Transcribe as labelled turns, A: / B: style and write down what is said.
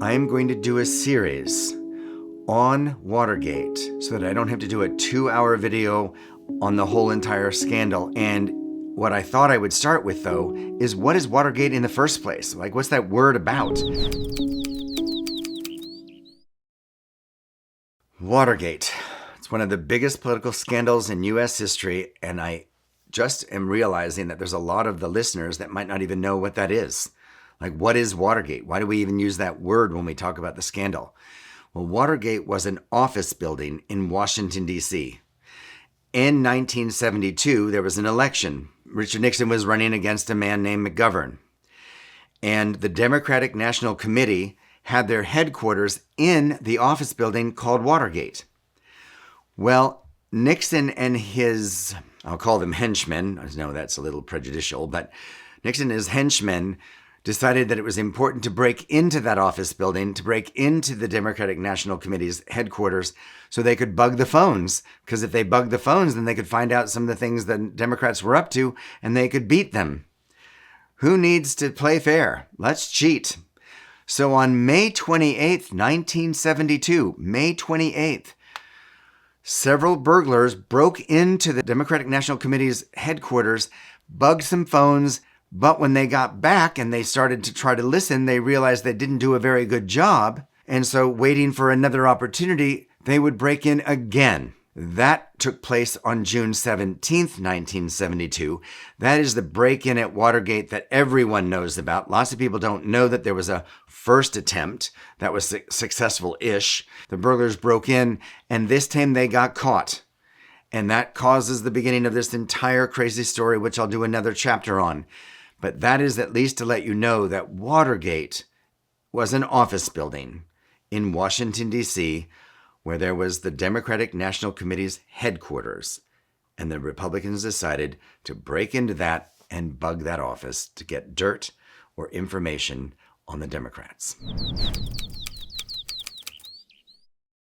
A: I am going to do a series on Watergate so that I don't have to do a 2-hour video on the whole entire scandal. And what I thought I would start with, though, is what is Watergate in the first place? Like, what's that word about? Watergate. It's one of the biggest political scandals in U.S. history, and I just am realizing that there's a lot of the listeners that might not even know what that is. Like, what is Watergate? Why do we even use that word when we talk about the scandal? Well, Watergate was an office building in Washington, D.C. In 1972, there was an election. Richard Nixon was running against a man named McGovern. And the Democratic National Committee had their headquarters in the office building called Watergate. Well, Nixon and his, I'll call them henchmen. I know that's a little prejudicial, but Nixon and his henchmen decided that it was important to break into that office building, to break into the Democratic National Committee's headquarters so they could bug the phones. Because if they bugged the phones, then they could find out some of the things the Democrats were up to and they could beat them. Who needs to play fair? Let's cheat. So on May 28th, 1972, May 28th, several burglars broke into the Democratic National Committee's headquarters, bugged some phones, but when they got back and they started to try to listen, they realized they didn't do a very good job. And so waiting for another opportunity, they would break in again. That took place on June 17th, 1972. That is the break-in at Watergate that everyone knows about. Lots of people don't know that there was a first attempt that was successful-ish. The burglars broke in, and this time they got caught. And that causes the beginning of this entire crazy story, which I'll do another chapter on. But that is at least to let you know that Watergate was an office building in Washington, D.C., where there was the Democratic National Committee's headquarters. And the Republicans decided to break into that and bug that office to get dirt or information on the Democrats.